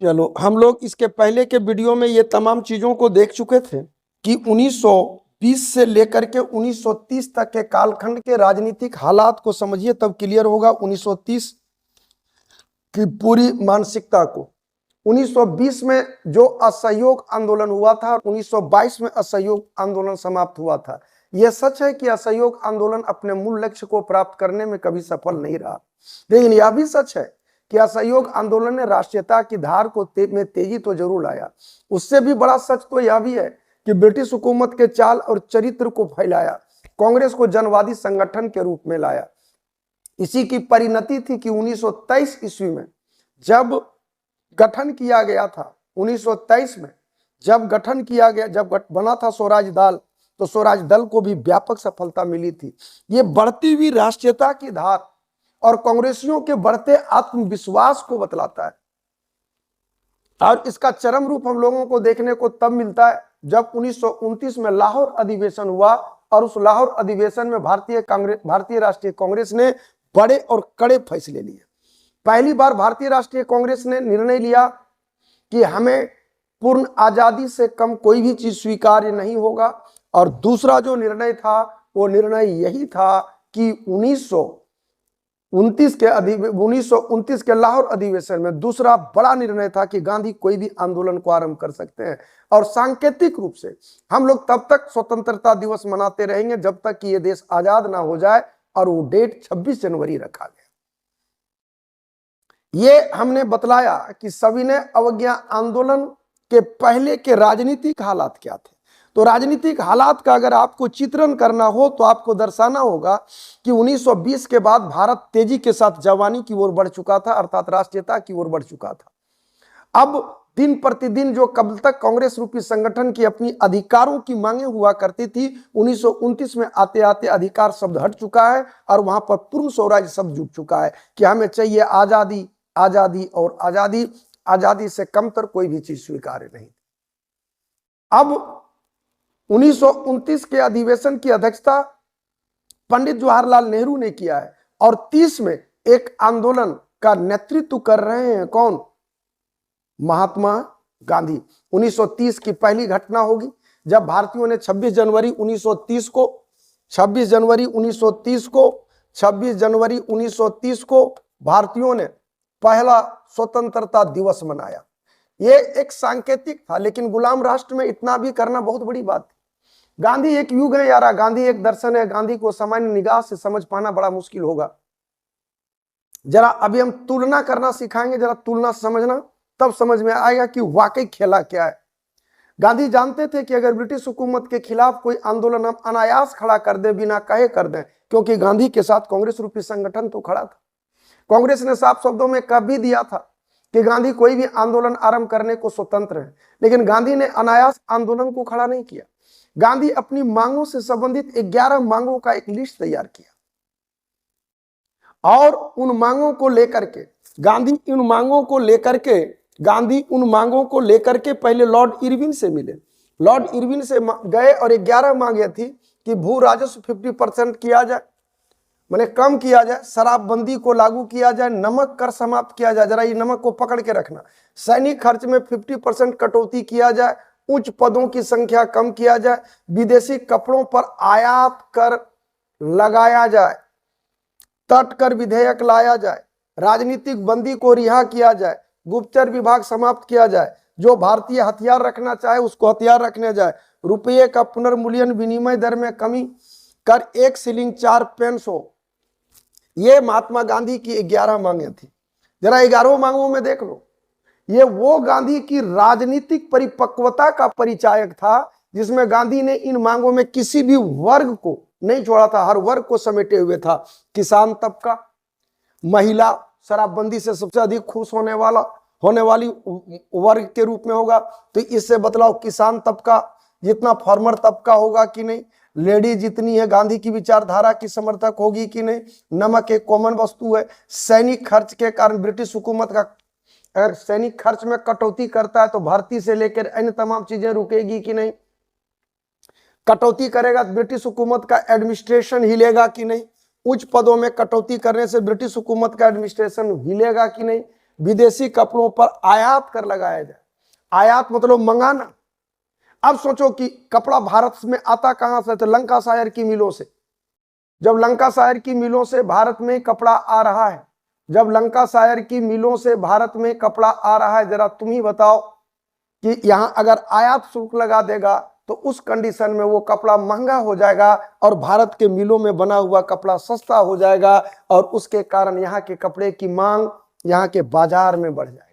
चलो, हम लोग इसके पहले के वीडियो में ये तमाम चीजों को देख चुके थे कि 1920 से लेकर के 1930 तक के कालखंड के राजनीतिक हालात को समझिए, तब क्लियर होगा 1930 की पूरी मानसिकता को। 1920 में जो असहयोग आंदोलन हुआ था और 1922 में असहयोग आंदोलन समाप्त हुआ था। यह सच है कि असहयोग आंदोलन अपने मूल लक्ष्य को प्राप्त करने में कभी सफल नहीं रहा, लेकिन यह भी सच है कि असहयोग आंदोलन ने राष्ट्रीयता की धार को में तेजी तो जरूर लाया। उससे भी बड़ा सच तो यह भी है कि ब्रिटिश हुकूमत के चाल और चरित्र को फैलाया, कांग्रेस को जनवादी संगठन के रूप में लाया। इसी की परिणति थी कि 1923 ईस्वी में जब गठन किया गया था, 1923 में जब गठन किया गया, जब बना था स्वराज दल, तो स्वराज दल को भी व्यापक सफलता मिली थी। ये बढ़ती हुई राष्ट्रीयता की धार और कांग्रेसियों के बढ़ते आत्मविश्वास को बतलाता है। और इसका चरम रूप हम लोगों को देखने को तब मिलता है जब 1929 में लाहौर अधिवेशन हुआ और उस लाहौर अधिवेशन में भारतीय राष्ट्रीय कांग्रेस ने बड़े और कड़े फैसले लिए। पहली बार भारतीय राष्ट्रीय कांग्रेस ने निर्णय लिया कि हमें पूर्ण आजादी से कम कोई भी चीज स्वीकार्य नहीं होगा। और दूसरा जो निर्णय था वो निर्णय यही था कि 1929 के लाहौर अधिवेशन में दूसरा बड़ा निर्णय था कि गांधी कोई भी आंदोलन को आरंभ कर सकते हैं। और सांकेतिक रूप से हम लोग तब तक स्वतंत्रता दिवस मनाते रहेंगे जब तक कि ये देश आजाद ना हो जाए, और वो डेट 26 जनवरी रखा गया। ये हमने बतलाया कि सविनय अवज्ञा आंदोलन के पहले के राजनीतिक हालात क्या थे। तो राजनीतिक हालात का अगर आपको चित्रण करना हो तो आपको दर्शाना होगा कि 1920 के बाद भारत तेजी के साथ जवानी की ओर बढ़ चुका था, अर्थात राष्ट्रीयता की ओर बढ़ चुका था। अब दिन प्रतिदिन जो कब तक कांग्रेस रूपी संगठन की अपनी अधिकारों की मांगे हुआ करती थी, 1929 में आते आते अधिकार शब्द हट चुका है और वहां पर पूर्ण स्वराज शब्द जुट चुका है कि हमें चाहिए आजादी, आजादी और आजादी। आजादी से कमतर कोई भी चीज स्वीकार्य नहीं। अब 1929 के अधिवेशन की अध्यक्षता पंडित जवाहरलाल नेहरू ने किया है और 30 में एक आंदोलन का नेतृत्व कर रहे हैं कौन? महात्मा गांधी। 1930 की पहली घटना होगी जब भारतीयों ने 26 जनवरी 1930 को भारतीयों ने पहला स्वतंत्रता दिवस मनाया। ये एक सांकेतिक था, लेकिन गुलाम राष्ट्र में इतना भी करना बहुत बड़ी बात थी। गांधी एक युग है यारा, गांधी एक दर्शन है। गांधी को सामान्य निगाह से समझ पाना बड़ा मुश्किल होगा। जरा अभी हम तुलना करना सिखाएंगे, जरा तुलना समझना, तब समझ में आएगा कि वाकई खेला क्या है। गांधी जानते थे कि अगर ब्रिटिश हुकूमत के खिलाफ कोई आंदोलन हम अनायास खड़ा कर दे, बिना कहे कर दें, क्योंकि गांधी के साथ कांग्रेस रूपी संगठन तो खड़ा था। कांग्रेस ने साफ शब्दों में कह भी दिया था कि गांधी कोई भी आंदोलन आरंभ करने को स्वतंत्र है, लेकिन गांधी ने अनायास आंदोलन को खड़ा नहीं किया। गांधी अपनी मांगों से संबंधित 11 मांगों का एक लिस्ट तैयार किया और उन मांगों को लेकर के गांधी उन मांगों को लेकर के पहले लॉर्ड इरविन से मिले। लॉर्ड इरविन से गए और 11 मांगे थी कि भू राजस्व 50% किया जाए, मैंने कम किया जाए, शराबबंदी को लागू किया जाए, नमक कर समाप्त किया जाए, जरा ये नमक को पकड़ के रखना, सैनिक खर्च में 50% कटौती किया जाए, उच्च पदों की संख्या कम किया जाए, विदेशी कपड़ों पर आयात कर लगाया जाए, तट कर विधेयक लाया जाए, राजनीतिक बंदी को रिहा किया जाए, गुप्तचर विभाग समाप्त किया जाए, जो भारतीय हथियार रखना चाहे उसको हथियार रखने जाए, रुपये का पुनर्मूल्यन विनिमय दर में कमी कर 1 शिलिंग 4 पेंस हो। ये महात्मा गांधी की 11 मांगे थी। जरा 11 मांगों में देख लो, ये वो गांधी की राजनीतिक परिपक्वता का परिचायक था जिसमें गांधी ने इन मांगों में किसी भी वर्ग को नहीं छोड़ा था, हर वर्ग को समेटे हुए था। किसान तबका, महिला शराबबंदी से सबसे अधिक खुश होने वाली वर्ग के रूप में होगा, तो इससे बतलाओ किसान तबका जितना फार्मर तबका होगा कि नहीं, लेडी जितनी है गांधी की विचारधारा की समर्थक होगी कि नहीं, नमक एक कॉमन वस्तु है, सैनिक खर्च के कारण ब्रिटिश हुकूमत का अगर सैनिक खर्च में कटौती करता है तो भारतीय से लेकर अन्य तमाम चीजें रुकेगी कि नहीं, कटौती करेगा तो ब्रिटिश हुकूमत का एडमिनिस्ट्रेशन हिलेगा कि नहीं, उच्च पदों में कटौती करने से ब्रिटिश हुकूमत का एडमिनिस्ट्रेशन हिलेगा कि नहीं, विदेशी कपड़ों पर आयात कर लगाया जाए। आयात मतलब मंगाना। अब सोचो कि कपड़ा भारत में आता कहां से, तो लंकाशायर की मिलों से। जब लंकाशायर की मिलों से भारत में कपड़ा आ रहा है, जब लंकाशायर की मिलों से भारत में कपड़ा आ रहा है, जरा तुम ही बताओ कि यहां अगर आयात शुल्क लगा देगा तो उस कंडीशन में वो कपड़ा महंगा हो जाएगा और भारत के मिलों में बना हुआ कपड़ा सस्ता हो जाएगा और उसके कारण यहाँ के कपड़े की मांग यहाँ के बाजार में बढ़ जाएगी।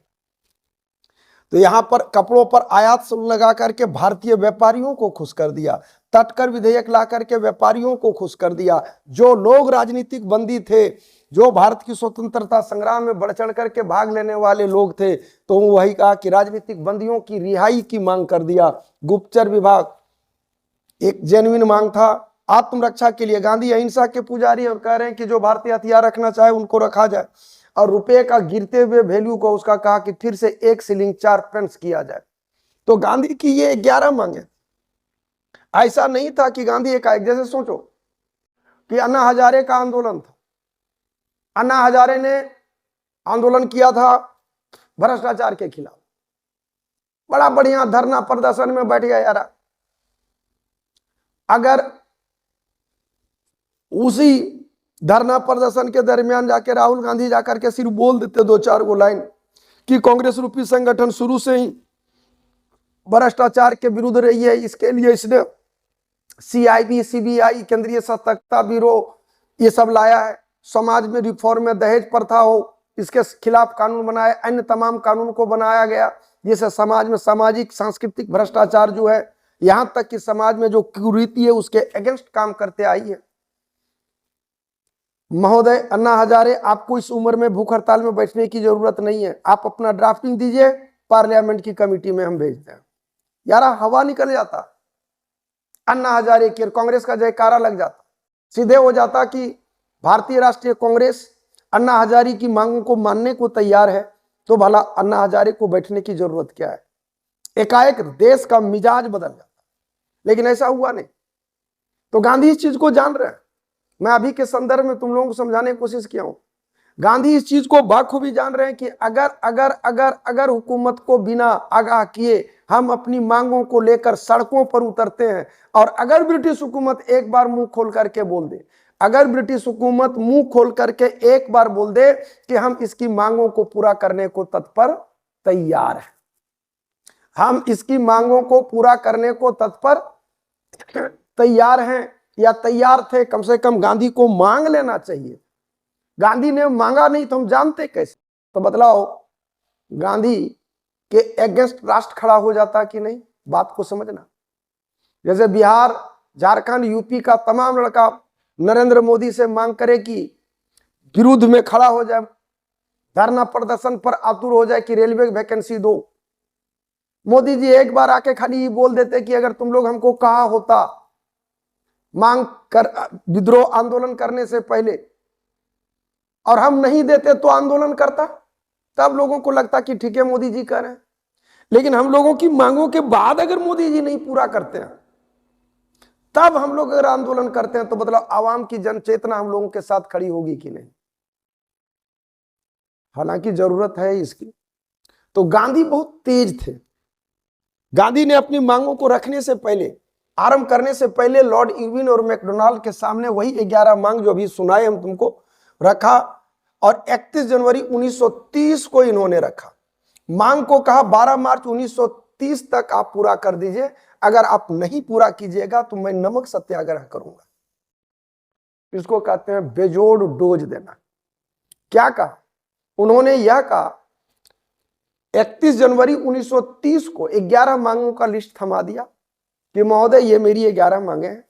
तो यहाँ पर कपड़ों पर आयात शुल्क लगा करके भारतीय व्यापारियों को खुश कर दिया, तटकर विधेयक ला करके व्यापारियों को खुश कर दिया। जो लोग राजनीतिक बंदी थे, जो भारत की स्वतंत्रता संग्राम में बढ़ चढ़ करके भाग लेने वाले लोग थे, तो वही कहा कि राजनीतिक बंदियों की रिहाई की मांग कर दिया। गुप्तचर विभाग एक जेन्युइन मांग था। आत्मरक्षा के लिए गांधी अहिंसा के पुजारी और कह रहे हैं कि जो भारतीय हथियार रखना चाहे उनको रखा जाए, और रुपए का गिरते हुए वैल्यू को उसका कहा कि फिर से 1 शिलिंग 4 पेंस किया जाए। तो गांधी की ये 11 मांगे। ऐसा नहीं था कि गांधी एक जैसे सोचो कि अन्ना हजारे का आंदोलन था, अन्ना हजारे ने आंदोलन किया था भ्रष्टाचार के खिलाफ, बड़ा बढ़िया धरना प्रदर्शन में बैठ गया यार। अगर उसी धरना प्रदर्शन के दरमियान जाके राहुल गांधी जाकर के सिर्फ बोल देते 2-4 गो लाइन कि कांग्रेस रूपी संगठन शुरू से ही भ्रष्टाचार के विरुद्ध रही है, इसके लिए इसने CIB, CBI, केंद्रीय सतर्कता ब्यूरो ये सब लाया है, समाज में रिफॉर्म में दहेज प्रथा हो इसके खिलाफ कानून बनाया, अन्य तमाम कानून को बनाया गया जिससे समाज में सामाजिक सांस्कृतिक भ्रष्टाचार जो है, यहां तक कि समाज में जो कुरीति है उसके अगेंस्ट काम करते आई है। महोदय अन्ना हजारे, आपको इस उम्र में भूख हड़ताल में बैठने की जरूरत नहीं है, आप अपना ड्राफ्टिंग दीजिए, पार्लियामेंट की कमेटी में हम भेजते हैं। यार हवा निकल जाता, अन्ना हजारे की कांग्रेस का जयकारा लग जाता, सीधे हो जाता कि भारतीय राष्ट्रीय कांग्रेस अन्ना हजारे की मांगों को मानने को तैयार है, तो भला अन्ना हजारे को बैठने की जरूरत क्या है। एकाएक देश का मिजाज बदल जाता, लेकिन ऐसा हुआ नहीं। तो गांधी इस चीज को जान रहे हैं। मैं अभी के संदर्भ में तुम लोगों को समझाने की कोशिश किया हूं। गांधी इस चीज को बखूबी जान रहे हैं कि अगर अगर अगर अगर हुकूमत को बिना आगाह किए हम अपनी मांगों को लेकर सड़कों पर उतरते हैं, और अगर ब्रिटिश हुकूमत एक बार मुंह खोल करके बोल दे, अगर ब्रिटिश हुकूमत मुंह खोल करके एक बार बोल दे कि हम इसकी मांगों को पूरा करने को तत्पर तैयार हैं, हम इसकी मांगों को पूरा करने को तत्पर तैयार हैं या तैयार थे, कम से कम गांधी को मांग लेना चाहिए। गांधी ने मांगा नहीं तो हम जानते कैसे। तो बतलाओ गांधी के अगेंस्ट राष्ट्र खड़ा हो जाता कि नहीं, बात को समझना। जैसे बिहार, झारखंड, यूपी का तमाम लड़का नरेंद्र मोदी से मांग करे कि विरुद्ध में खड़ा हो जाए, धरना प्रदर्शन पर आतुर हो जाए कि रेलवे वैकेंसी दो। मोदी जी एक बार आके खाली बोल देते कि अगर तुम लोग हमको कहा होता मांग कर विद्रोह आंदोलन करने से पहले और हम नहीं देते तो आंदोलन करता, तब लोगों को लगता कि ठीक है मोदी जी कर रहे हैं। लेकिन हम लोगों की मांगों के बाद अगर मोदी जी नहीं पूरा करते हैं, तब हम लोग अगर आंदोलन करते हैं, तो मतलब आवाम की जनचेतना हम लोगों के साथ खड़ी होगी कि नहीं। हालांकि जरूरत है इसकी। तो गांधी बहुत तेज थे। गांधी ने अपनी मांगों को रखने से पहले, आरंभ करने से पहले लॉर्ड इरविन और मैकडोनाल्ड के सामने वही 11 मांग जो अभी सुनाए हम तुमको रखा, और 31 जनवरी 1930 को इन्होंने रखा। मांग को कहा 12 मार्च 1930 तक आप पूरा कर दीजिए, अगर आप नहीं पूरा कीजिएगा तो मैं नमक सत्याग्रह करूंगा। इसको कहते हैं बेजोड़ डोज देना। क्या कहा उन्होंने? यह कहा 31 जनवरी 1930 को 11 मांगों का लिस्ट थमा दिया कि महोदय ये मेरी 11 मांगे हैं,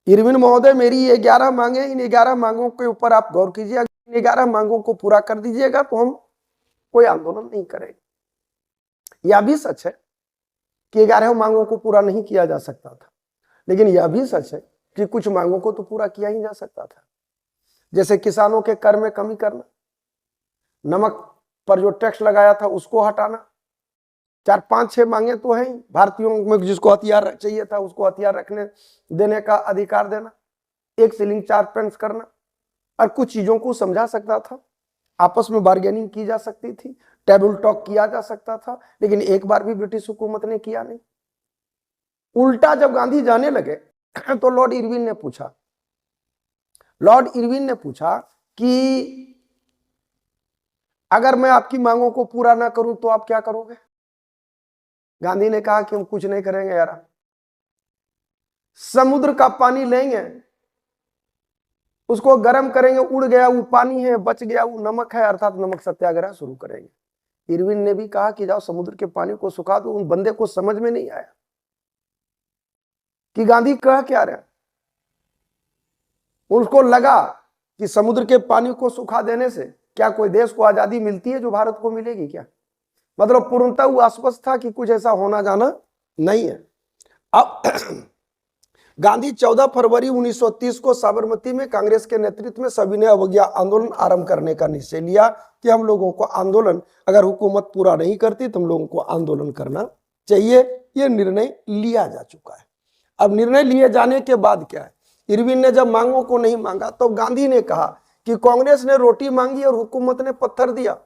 इरविन महोदय मेरी ये 11 मांगे, इन 11 मांगों के ऊपर आप गौर कीजिए, इन 11 मांगों को पूरा कर दीजिएगा तो हम कोई आंदोलन नहीं करेंगे। यह भी सच है कि 11 मांगों को पूरा नहीं किया जा सकता था, लेकिन यह भी सच है कि कुछ मांगों को तो पूरा किया ही जा सकता था। जैसे किसानों के कर में कमी करना, नमक पर जो टैक्स लगाया था उसको हटाना, 4-5-6 मांगे तो हैं। भारतीयों में जिसको हथियार चाहिए था उसको हथियार रखने देने का अधिकार देना, 1 शिलिंग 4 पेंस करना, और कुछ चीजों को समझा सकता था। आपस में बार्गेनिंग की जा सकती थी, टेबल टॉक किया जा सकता था, लेकिन एक बार भी ब्रिटिश हुकूमत ने किया नहीं। उल्टा जब गांधी जाने लगे तो लॉर्ड इरविन ने पूछा कि अगर मैं आपकी मांगों को पूरा ना करूं तो आप क्या करोगे? गांधी ने कहा कि हम कुछ नहीं करेंगे यार, समुद्र का पानी लेंगे, उसको गर्म करेंगे, उड़ गया वो पानी है, बच गया वो नमक है, अर्थात नमक सत्याग्रह शुरू करेंगे। इरविन ने भी कहा कि जाओ समुद्र के पानी को सुखा दो। उन बंदे को समझ में नहीं आया कि गांधी कह क्या रहे। उनको लगा कि समुद्र के पानी को सुखा देने से क्या कोई देश को आजादी मिलती है जो भारत को मिलेगी क्या? मतलब पूर्णतः वो आश्वस्त था कि कुछ ऐसा होना जाना नहीं है। अब गांधी 14 फरवरी 1930 को साबरमती में कांग्रेस के नेतृत्व में सभी ने अवज्ञा आंदोलन आरंभ करने का निश्चय लिया कि हम लोगों को आंदोलन, अगर हुकूमत पूरा नहीं करती तो हम लोगों को आंदोलन करना चाहिए। यह निर्णय लिया जा चुका है। अब निर्णय लिए जाने के बाद क्या है, इरविन ने जब मांगों को नहीं मांगा तो गांधी ने कहा कि कांग्रेस ने रोटी मांगी और हुकूमत ने पत्थर दिया।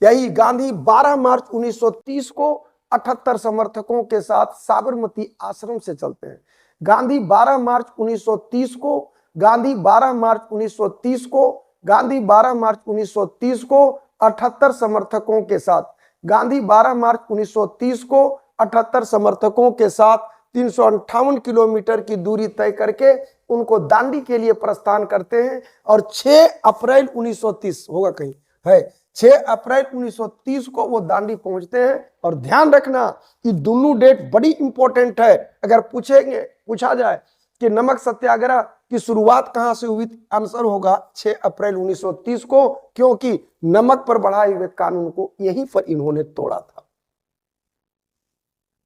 यही गांधी 12 मार्च 1930 को 78 समर्थकों के साथ साबरमती आश्रम से चलते हैं। गांधी 12 मार्च 1930 को 78 समर्थकों के साथ, गांधी 12 मार्च 1930 को 78 समर्थकों के साथ 358 किलोमीटर की दूरी तय करके उनको दांडी के लिए प्रस्थान करते हैं। और 6 अप्रैल 1930 होगा कहीं है, 6 अप्रैल 1930 को वो दांडी पहुंचते हैं। और ध्यान रखना कि दोनों डेट बड़ी इंपॉर्टेंट है। अगर पूछा जाए कि नमक सत्याग्रह की शुरुआत कहां से हुई, आंसर होगा 6 अप्रैल 1930 को, क्योंकि नमक पर बढ़ाए हुए कानून को यहीं पर इन्होंने तोड़ा था।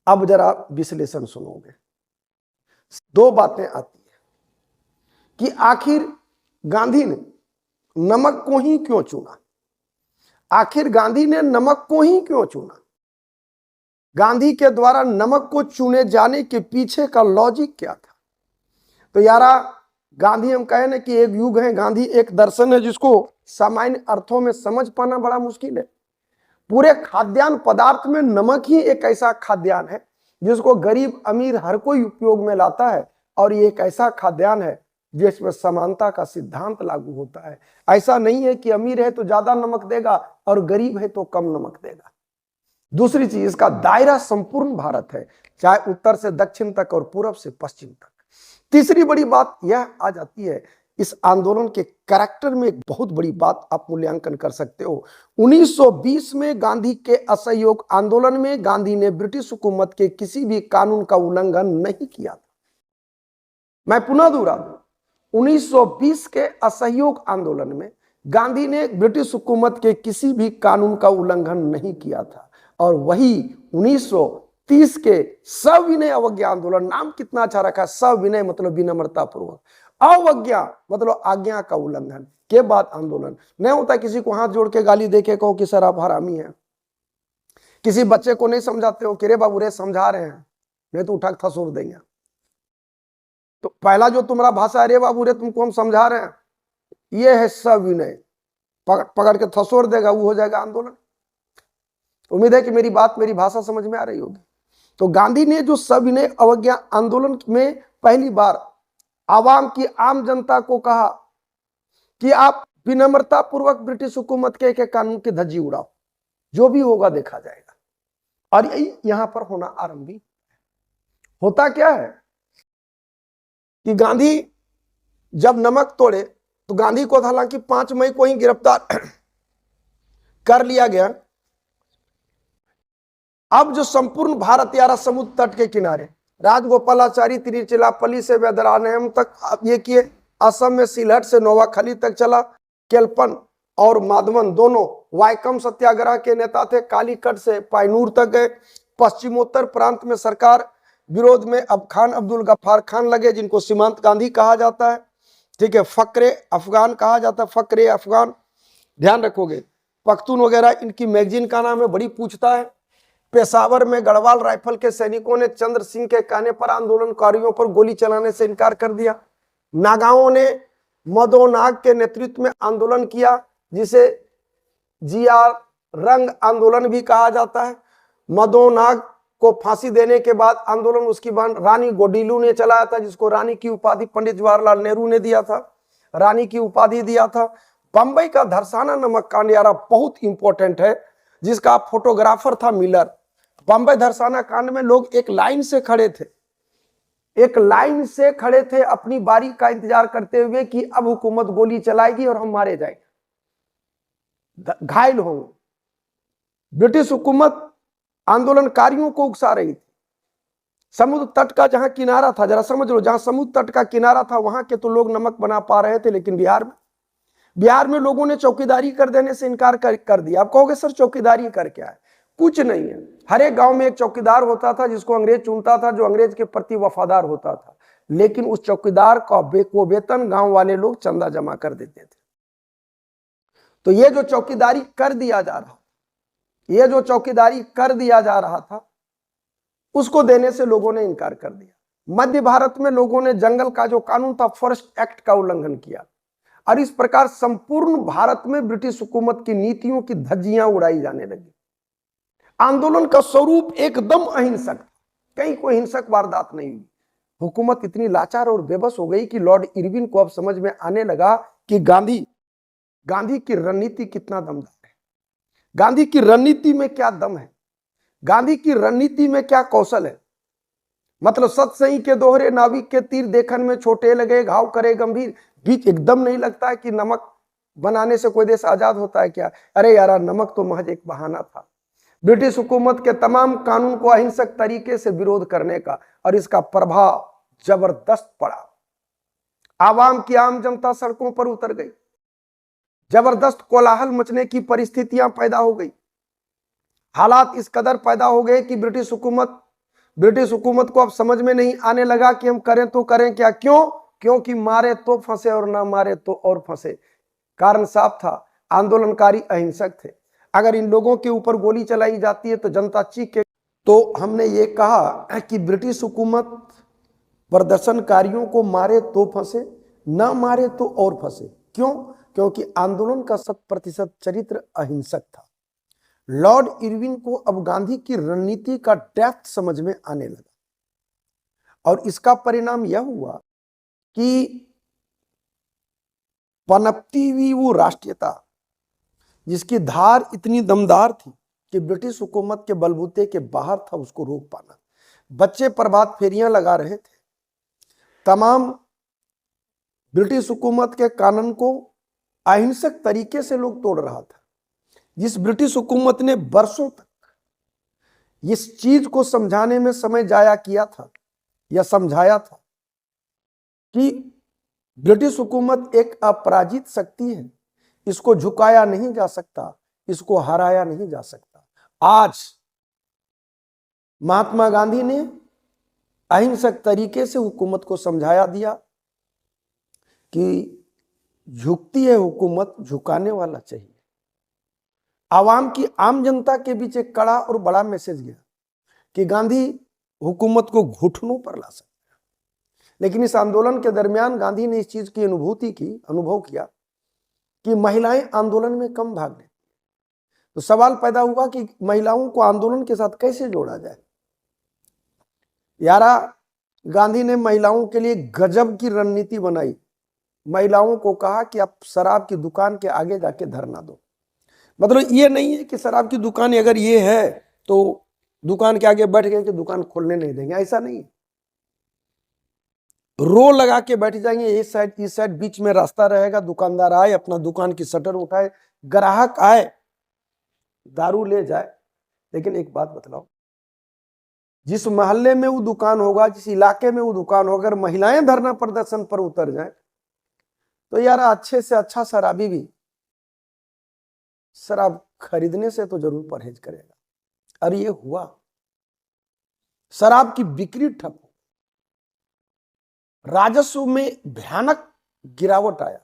अब जरा विश्लेषण सुनोगे, 2 बातें आती है कि आखिर गांधी ने नमक को ही क्यों चुना। आखिर गांधी ने नमक को ही क्यों चुना? गांधी के द्वारा नमक को चुने जाने के पीछे का लॉजिक क्या था? तो यारा, गांधी हम कहें ना कि एक युग है, गांधी एक दर्शन है जिसको सामान्य अर्थों में समझ पाना बड़ा मुश्किल है। पूरे खाद्यान्न पदार्थ में नमक ही एक ऐसा खाद्यान्न है जिसको गरीब अमीर हर कोई उपयोग में लाता है। और ये एक ऐसा खाद्यान्न है जिसमें समानता का सिद्धांत लागू होता है। ऐसा नहीं है कि अमीर है तो ज्यादा नमक देगा और गरीब है तो कम नमक देगा। दूसरी चीज, इसका दायरा संपूर्ण भारत है, चाहे उत्तर से दक्षिण तक और पूर्व से पश्चिम तक। तीसरी बड़ी बात यह आ जाती है, इस आंदोलन के कैरेक्टर में एक बहुत बड़ी बात आप मूल्यांकन कर सकते हो। 1920 में गांधी के असहयोग आंदोलन में गांधी ने ब्रिटिश हुकूमत के किसी भी कानून का उल्लंघन नहीं किया था। मैं पुनः दोहरा दूं, 1920 के असहयोग आंदोलन में गांधी ने ब्रिटिश हुकूमत के किसी भी कानून का उल्लंघन नहीं किया था। और वही 1930 के सविनय अवज्ञा आंदोलन, नाम कितना अच्छा रखा, सविनय मतलब विनम्रता पूर्वक, अवज्ञा मतलब आज्ञा का उल्लंघन के बाद आंदोलन नहीं होता। किसी को हाथ जोड़ के गाली देके कहो कि सर आप हरामी हैं। किसी बच्चे को नहीं समझाते हो कि रे बाबू रे समझा रहे हैं, नहीं तो उठा के थसूर देंगे। तो पहला जो तुम्हारा भाषा है, रे बाबू रे तुमको हम समझा रहे हैं, ये है सविनय। पकड़ के थसोर देगा, वो हो जाएगा आंदोलन। उम्मीद है कि मेरी भाषा समझ में आ रही होगी। तो गांधी ने जो सविनय अवज्ञा आंदोलन में पहली बार आवाम की, आम जनता को कहा कि आप विनम्रता पूर्वक ब्रिटिश हुकूमत के कानून की धज्जी उड़ाओ, जो भी होगा देखा जाएगा। और यही यहां पर होना आरंभ भी होता क्या है कि गांधी जब नमक तोड़े तो गांधी को हालांकि 5 मई को ही गिरफ्तार कर लिया गया। अब जो संपूर्ण भारत यारा समुद्र तट के किनारे, राजगोपालाचारी तिरुचिरापल्ली से वेदरानयम तक, अब ये किए असम में सिलहट से नोवाखली तक चला। केल्पन और माधवन दोनों वाइकम सत्याग्रह के नेता थे, कालीकट से पायनूर तक गए। पश्चिमोत्तर प्रांत में सरकार विरोध में अब खान अब्दुल गफ्फार खान लगे, जिनको सीमांत गांधी कहा जाता है, ठीक है, फकरे अफगान कहा जाता है, फकरे अफगान, ध्यान रखोगे। पख्तून वगैरह इनकी मैगजीन का नाम है, बड़ी पूछता है। पेशावर में गढ़वाल राइफल के सैनिकों ने चंद्र सिंह के कहने पर आंदोलनकारियों पर गोली चलाने से इनकार कर दिया। नागाओं ने मदोनाग के नेतृत्व में आंदोलन किया, जिसे GR रंग आंदोलन भी कहा जाता है। मदोनाग को फांसी देने के बाद आंदोलन उसकी बाद रानी गोडिलू ने चलाया था, जिसको रानी की उपाधि पंडित जवाहरलाल नेहरू ने दिया था, रानी की उपाधि दिया था। बंबई का धरसाना नमक कांड यारा बहुत इंपॉर्टेंट है, जिसका फोटोग्राफर था मिलर। बंबई धरसाना कांड में लोग एक लाइन से खड़े थे, एक लाइन से खड़े थे अपनी बारी का इंतजार करते हुए कि अब हुकूमत गोली चलाएगी और हम मारे जाएंगे, घायल होंगे। ब्रिटिश हुकूमत आंदोलनकारियों को उकसा रही थी। समुद्र तट का जहां किनारा था, जरा समझ लो, जहां समुद्र तट का किनारा था वहां के तो लोग नमक बना पा रहे थे, लेकिन बिहार में लोगों ने चौकीदारी कर देने से इनकार कर दिया। आप कहोगे सर चौकीदारी कर क्या है? कुछ नहीं है। हर एक गांव में एक चौकीदार होता था जिसको अंग्रेज चुनता था, जो अंग्रेज के प्रति वफादार होता था, लेकिन उस चौकीदार का वेतन गांव वाले लोग चंदा जमा कर देते थे। तो ये जो चौकीदारी कर दिया जा रहा, ये जो चौकीदारी कर दिया जा रहा था, उसको देने से लोगों ने इनकार कर दिया। मध्य भारत में लोगों ने जंगल का जो कानून था, फॉरेस्ट एक्ट का उल्लंघन किया, और इस प्रकार संपूर्ण भारत में ब्रिटिश हुकूमत की नीतियों की धज्जियां उड़ाई जाने लगी। आंदोलन का स्वरूप एकदम अहिंसक, कहीं कोई हिंसक वारदात नहीं हुई। हुकूमत इतनी लाचार और बेबस हो गई कि लॉर्ड इरविन को अब समझ में आने लगा कि गांधी की रणनीति कितना दमदार है, गांधी की रणनीति में क्या दम है, गांधी की रणनीति में क्या कौशल है। मतलब सतसई के दोहरे नाविक के तीर देखन में छोटे लगे, घाव करे गंभीर। बीच एकदम नहीं लगता है कि नमक बनाने से कोई देश आजाद होता है क्या? अरे यार, नमक तो महज एक बहाना था ब्रिटिश हुकूमत के तमाम कानून को अहिंसक तरीके से विरोध करने का, और इसका प्रभाव जबरदस्त पड़ा। आवाम की आम जनता सड़कों पर उतर गई, जबरदस्त कोलाहल मचने की परिस्थितियां पैदा हो गई। हालात इस कदर पैदा हो गए कि ब्रिटिश हुकूमत को अब समझ में नहीं आने लगा कि हम करें तो करें क्या। क्योंकि मारे तो फंसे और ना मारे तो और फंसे। कारण साफ था, आंदोलनकारी अहिंसक थे। अगर इन लोगों के ऊपर गोली चलाई जाती है तो जनता चीख। तो हमने ये कहा कि ब्रिटिश हुकूमत प्रदर्शनकारियों को मारे तो फंसे, ना मारे तो और फंसे। क्यों? क्योंकि आंदोलन का 100% चरित्र अहिंसक था। लॉर्ड इरविन को अब गांधी की रणनीति का डेप्थ समझ में आने लगा, और इसका परिणाम यह हुआ कि पनपती हुई वो राष्ट्रीयता, जिसकी धार इतनी दमदार थी कि ब्रिटिश हुकूमत के बलबूते के बाहर था, उसको रोक पाना। बच्चे प्रभात फेरियां लगा रहे थे, तमाम ब्रिटिश हुकूमत के कानून को अहिंसक तरीके से लोग तोड़ रहा था। जिस ब्रिटिश हुकूमत ने वर्षों तक इस चीज को समझाने में समय जाया किया था या समझाया था कि ब्रिटिश हुकूमत एक अपराजित शक्ति है, इसको झुकाया नहीं जा सकता, इसको हराया नहीं जा सकता, आज महात्मा गांधी ने अहिंसक तरीके से हुकूमत को समझाया दिया कि झुकती है हुकूमत, झुकाने वाला चाहिए। आवाम की, आम जनता के बीच एक कड़ा और बड़ा मैसेज गया कि गांधी हुकूमत को घुटनों पर ला सकते हैं। लेकिन इस आंदोलन के दरमियान गांधी ने इस चीज की अनुभव किया कि महिलाएं आंदोलन में कम भाग लेती। तो सवाल पैदा हुआ कि महिलाओं को आंदोलन के साथ कैसे जोड़ा जाए। यारा, गांधी ने महिलाओं के लिए गजब की रणनीति बनाई। महिलाओं को कहा कि आप शराब की दुकान के आगे जाके धरना दो। मतलब ये नहीं है कि शराब की दुकान अगर ये है तो दुकान के आगे बैठ गए कि दुकान खोलने नहीं देंगे, ऐसा नहीं है। रो लगा के बैठ जाएंगे, इस साइड बीच में रास्ता रहेगा। दुकानदार आए, अपना दुकान की शटर उठाए, ग्राहक आए, दारू ले जाए। लेकिन एक बात बतलाओ, जिस मोहल्ले में वो दुकान होगा, जिस इलाके में वो दुकान होगा, अगर महिलाएं धरना प्रदर्शन पर उतर जाए तो यार अच्छे से अच्छा शराबी भी शराब खरीदने से तो जरूर परहेज करेगा। और ये हुआ, शराब की बिक्री ठप, राजस्व में भयानक गिरावट आया।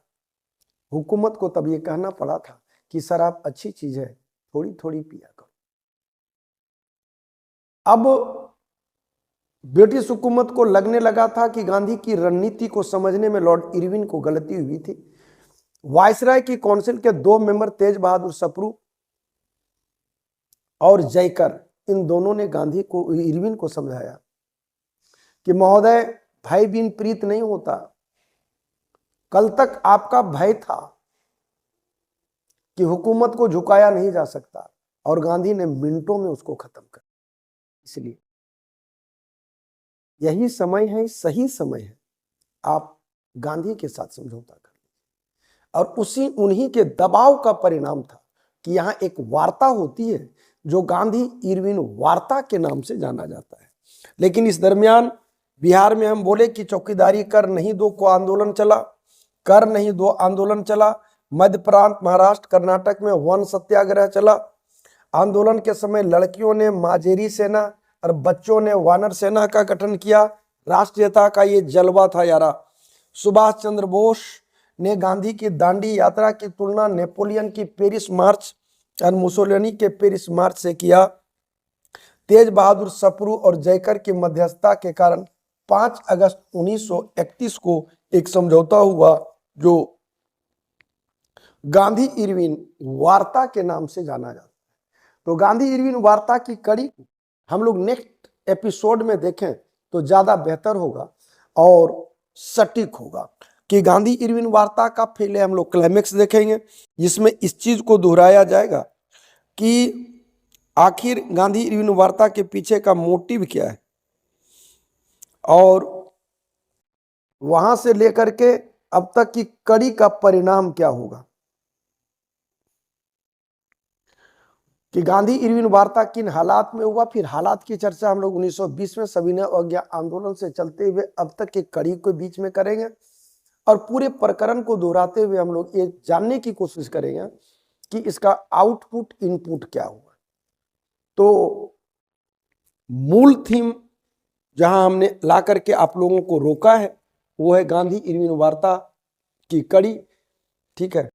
हुकूमत को तब ये कहना पड़ा था कि शराब अच्छी चीज है, थोड़ी थोड़ी पिया करो। अब ब्रिटिश हुकूमत को लगने लगा था कि गांधी की रणनीति को समझने में लॉर्ड इरविन को गलती हुई थी। वायसराय की काउंसिल के 2 मेंबर तेज बहादुर सप्रू और जयकर, इन दोनों ने गांधी को, इरविन को समझाया कि महोदय, भय बिन प्रीत नहीं होता। कल तक आपका भय था कि हुकूमत को झुकाया नहीं जा सकता, और गांधी ने मिनटों में उसको खत्म कर। इसलिए यही समय है, सही समय है, आप गांधी के साथ समझौता कर लीजिए। और उन्हीं के दबाव का परिणाम था कि यहाँ एक वार्ता होती है जो गांधी इरविन वार्ता के नाम से जाना जाता है। लेकिन इस दरमियान बिहार में हम बोले कि चौकीदारी कर नहीं दो को आंदोलन चला, कर नहीं दो आंदोलन चला। मध्य प्रांत, महाराष्ट्र, कर्नाटक में वन सत्याग्रह चला। आंदोलन के समय लड़कियों ने माजेरी सेना और बच्चों ने वानर सेना का गठन किया। राष्ट्रीयता का ये जलवा था यारा। सुभाष चंद्र बोस ने गांधी की दांडी यात्रा की तुलना नेपोलियन की पेरिस मार्च और मुसोलिनी के पेरिस मार्च से किया। तेज बहादुर सप्रू और जयकर की मध्यस्थता के कारण 5 अगस्त 1931 को एक समझौता हुआ जो गांधी इरविन वार्ता के नाम से जाना जाता है। तो गांधी इरविन वार्ता की कड़ी हम लोग नेक्स्ट एपिसोड में देखें तो ज्यादा बेहतर होगा और सटीक होगा कि गांधी इरविन वार्ता का पहले हम लोग क्लाइमेक्स देखेंगे, जिसमें इस चीज को दोहराया जाएगा कि आखिर गांधी इरविन वार्ता के पीछे का मोटिव क्या है और वहां से लेकर के अब तक की कड़ी का परिणाम क्या होगा, कि गांधी इरविन वार्ता किन हालात में हुआ। फिर हालात की चर्चा हम लोग 1920 में सविनय अवज्ञा आंदोलन से चलते हुए अब तक की कड़ी को बीच में करेंगे, और पूरे प्रकरण को दोहराते हुए हम लोग ये जानने की कोशिश करेंगे कि इसका आउटपुट इनपुट क्या हुआ। तो मूल थीम जहां हमने ला करके आप लोगों को रोका है वो है गांधी इरविन वार्ता की कड़ी। ठीक है।